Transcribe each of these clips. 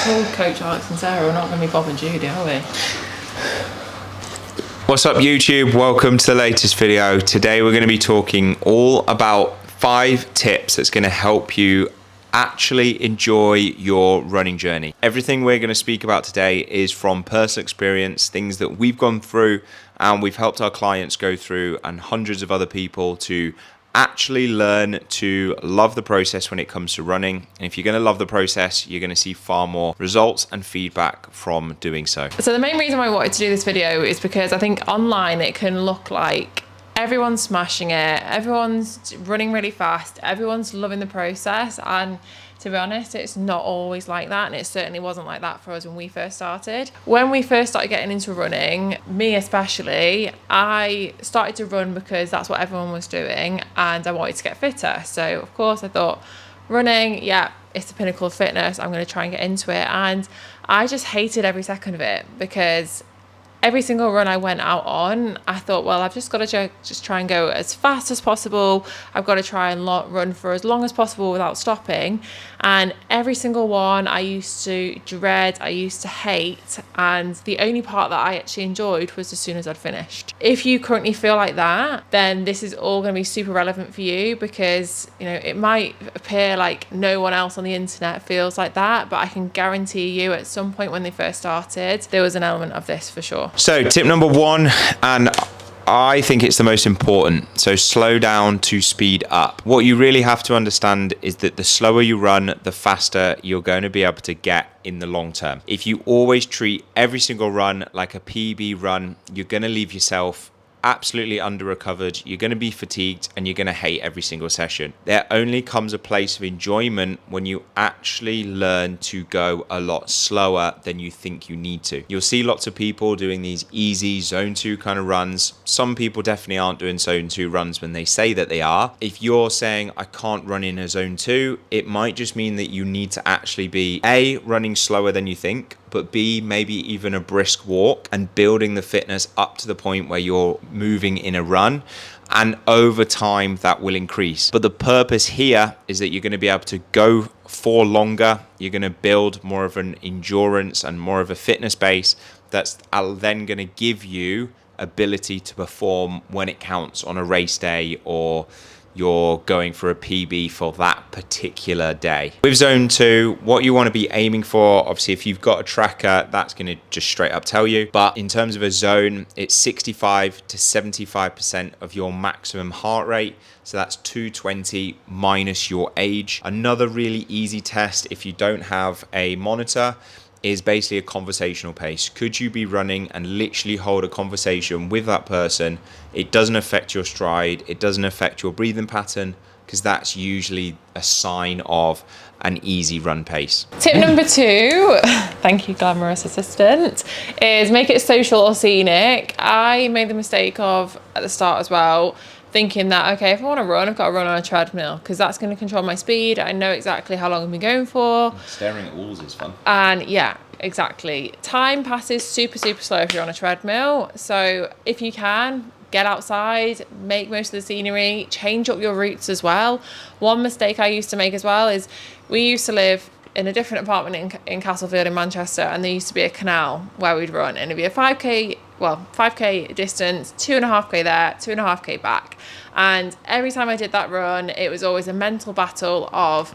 called Coach Alex and Sarah. We're not going to be Bob and Judy, are we? What's up YouTube? Welcome to the latest video. Today we're going to be talking all about 5 tips that's going to help you actually enjoy your running journey. Everything we're going to speak about today is from personal experience, things that we've gone through and we've helped our clients go through, and hundreds of other people to actually learn to love the process when it comes to running. And if you're going to love the process, you're going to see far more results and feedback from doing so. So the main reason why I wanted to do this video is because I think online it can look like everyone's smashing it, everyone's running really fast, everyone's loving the process, and to be honest, it's not always like that, and it certainly wasn't like that for us when we first started. When we first started getting into running, me especially, I started to run because that's what everyone was doing and I wanted to get fitter. So of course I thought, running, yeah, it's the pinnacle of fitness, I'm going to try and get into it. And I just hated every second of it, because every single run I went out on, I thought, well, I've just got to just try and go as fast as possible. I've got to try and run for as long as possible without stopping. And every single one I used to dread, I used to hate. And the only part that I actually enjoyed was as soon as I'd finished. If you currently feel like that, then this is all going to be super relevant for you, because, you know, it might appear like no one else on the internet feels like that, but I can guarantee you at some point when they first started, there was an element of this for sure. So tip number 1, and I think it's the most important. So slow down to speed up. What you really have to understand is that the slower you run, the faster you're going to be able to get in the long term. If you always treat every single run like a PB run, you're going to leave yourself absolutely under recovered, you're going to be fatigued, and you're going to hate every single session. There only comes a place of enjoyment when you actually learn to go a lot slower than you think you need to. You'll see lots of people doing these easy zone 2 kind of runs. Some people definitely aren't doing zone 2 runs when they say that they are. If you're saying I can't run in a zone 2, it might just mean that you need to actually be A, running slower than you think, but B, maybe even a brisk walk, and building the fitness up to the point where you're moving in a run. And over time that will increase. But the purpose here is that you're going to be able to go for longer. You're going to build more of an endurance and more of a fitness base that's then going to give you ability to perform when it counts on a race day, or you're going for a PB for that particular day. With zone 2, what you want to be aiming for, obviously if you've got a tracker, that's going to just straight up tell you, but in terms of a zone, it's 65 to 75% of your maximum heart rate. So that's 220 minus your age. Another really easy test, if you don't have a monitor, is basically a conversational pace. Could you be running and literally hold a conversation with that person? It doesn't affect your stride, it doesn't affect your breathing pattern, because that's usually a sign of an easy run pace. Tip number 2, thank you glamorous assistant, is make it social or scenic. I made the mistake of, at the start as well, thinking that, okay, if I want to run, I've got to run on a treadmill, because that's going to control my speed. I know exactly how long I'm going for. Staring at walls is fun. And yeah, exactly. Time passes super, super slow if you're on a treadmill. So if you can, get outside, make most of the scenery, change up your routes as well. One mistake I used to make as well is, we used to live in a different apartment in Castlefield in Manchester, and there used to be a canal where we'd run, and it'd be a 5k distance, 2.5k there, 2.5k back. And every time I did that run, it was always a mental battle of,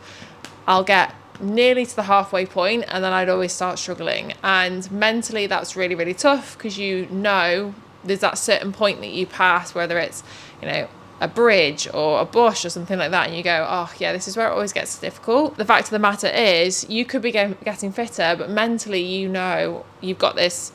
I'll get nearly to the halfway point and then I'd always start struggling. And mentally that's really, really tough, because you know there's that certain point that you pass, whether it's, you know, a bridge or a bush or something like that, and you go, oh yeah, this is where it always gets difficult. The fact of the matter is, you could be getting fitter, but mentally, you know, you've got this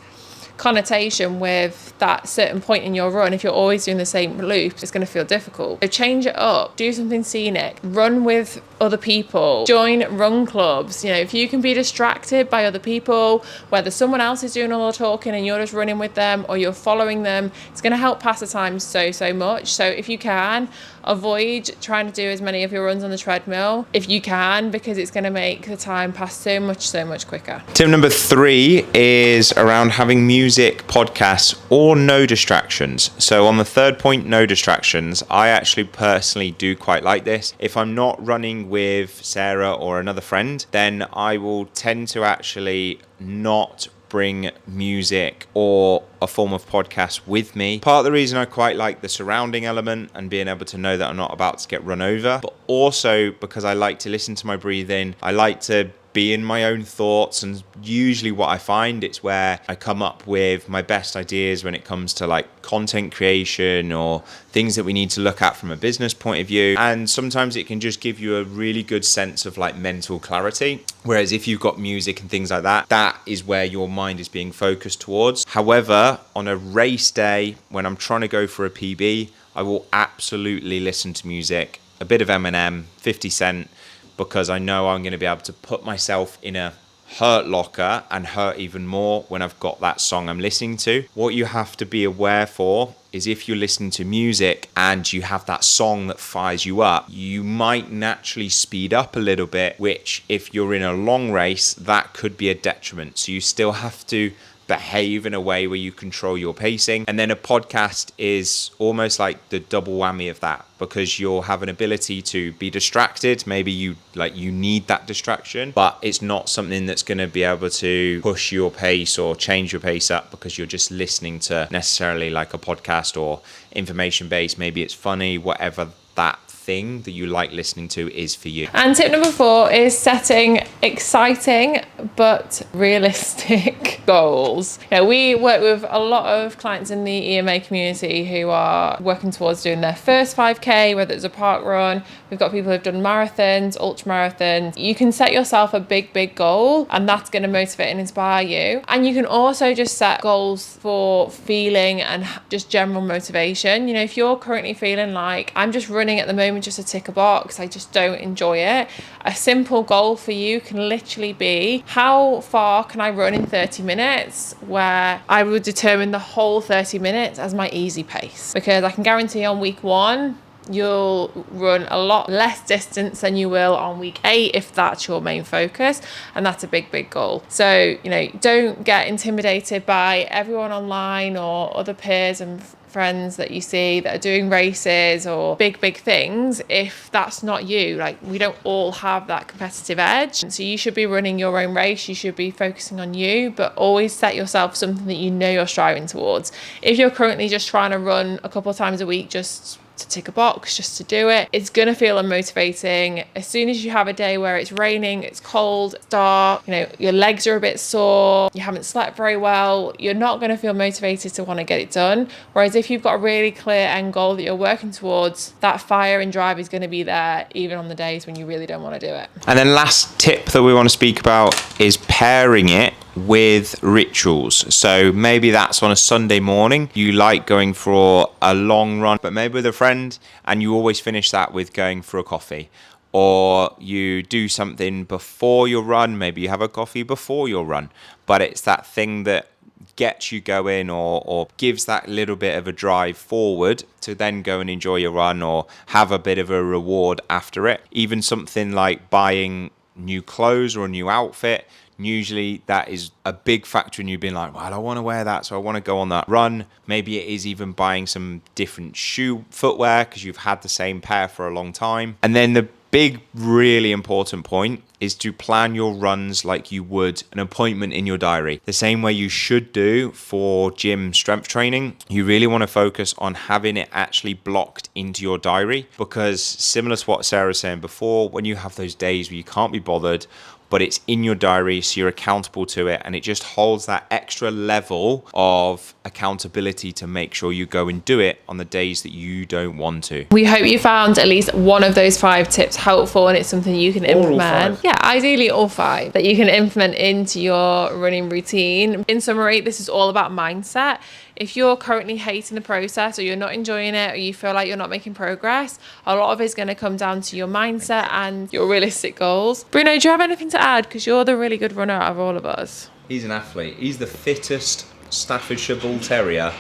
connotation with that certain point in your run. If you're always doing the same loop, it's going to feel difficult. So change it up, do something scenic, run with other people, join run clubs. You know, if you can be distracted by other people, whether someone else is doing all the talking and you're just running with them, or you're following them, it's going to help pass the time so much. So if you can, avoid trying to do as many of your runs on the treadmill if you can, because it's going to make the time pass so much quicker. Tip number 3 is around having music, podcasts, or no distractions. So on the third point, no distractions, I actually personally do quite like this. If I'm not running with Sarah or another friend, then I will tend to actually not bring music or a form of podcast with me. Part of the reason I quite like the surrounding element and being able to know that I'm not about to get run over, but also because I like to listen to my breathing. I like to be in my own thoughts, and usually what I find, it's where I come up with my best ideas when it comes to like content creation or things that we need to look at from a business point of view. And sometimes it can just give you a really good sense of like mental clarity, whereas if you've got music and things like that, that is where your mind is being focused towards. However, on a race day when I'm trying to go for a PB, I will absolutely listen to music, a bit of Eminem, 50 Cent, because I know I'm going to be able to put myself in a hurt locker and hurt even more when I've got that song I'm listening to. What you have to be aware for is if you're listening to music and you have that song that fires you up, you might naturally speed up a little bit, which if you're in a long race, that could be a detriment. So you still have to behave in a way where you control your pacing. And then a podcast is almost like the double whammy of that, because you'll have an ability to be distracted. Maybe you need that distraction, but it's not something that's going to be able to push your pace or change your pace up because you're just listening to necessarily like a podcast or information based. Maybe it's funny, whatever that thing that you like listening to is for you. And tip number 4 is setting exciting but realistic goals. We work with a lot of clients in the EMA community who are working towards doing their first 5K, whether it's a park run. We've got people who've done marathons, ultra marathons. You can set yourself a big goal, and that's going to motivate and inspire you. And you can also just set goals for feeling and just general motivation. If you're currently feeling like, I'm just running at the moment just to tick a box, I just don't enjoy it, a simple goal for you can literally be, how far can I run in 30 minutes, where I would determine the whole 30 minutes as my easy pace, because I can guarantee on week 1 you'll run a lot less distance than you will on week 8 if that's your main focus, and that's a big goal. So don't get intimidated by everyone online or other peers and friends that you see that are doing races or big things if that's not you. We don't all have that competitive edge, so you should be running your own race, you should be focusing on you, but always set yourself something that you know you're striving towards. If you're currently just trying to run a couple of times a week just to tick a box, just to do it, it's gonna feel unmotivating. As soon as you have a day where it's raining, it's cold, it's dark, your legs are a bit sore, you haven't slept very well, you're not gonna feel motivated to want to get it done. Whereas if you've got a really clear end goal that you're working towards, that fire and drive is going to be there even on the days when you really don't want to do it. And then last tip that we want to speak about is pairing it with rituals. So maybe that's on a Sunday morning, you like going for a long run, but maybe with a friend, and you always finish that with going for a coffee. Or you do something before your run, maybe you have a coffee before your run, but it's that thing that gets you going or gives that little bit of a drive forward to then go and enjoy your run or have a bit of a reward after it. Even something like buying new clothes or a new outfit, usually that is a big factor in you being like, well, I want to wear that, so I want to go on that run. Maybe it is even buying some different footwear because you've had the same pair for a long time. And then the big, really important point is to plan your runs like you would an appointment in your diary. The same way you should do for gym strength training. You really want to focus on having it actually blocked into your diary, because similar to what Sarah was saying before, when you have those days where you can't be bothered, but it's in your diary, so you're accountable to it, and it just holds that extra level of accountability to make sure you go and do it on the days that you don't want to. We hope you found at least one of those 5 tips helpful, and it's something you can implement. Yeah, ideally all 5 that you can implement into your running routine. In summary, this is all about mindset. If you're currently hating the process, or you're not enjoying it, or you feel like you're not making progress, a lot of it's going to come down to your mindset and your realistic goals. Bruno, do you have anything to add? Because you're the really good runner out of all of us. He's an athlete. He's the fittest Staffordshire Bull Terrier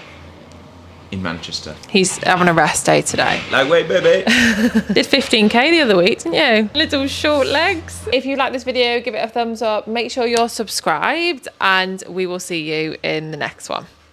in Manchester. He's having a rest day today. Lightweight, baby. Did 15k the other week, didn't you? Little short legs. If you like this video, give it a thumbs up. Make sure you're subscribed, and we will see you in the next one.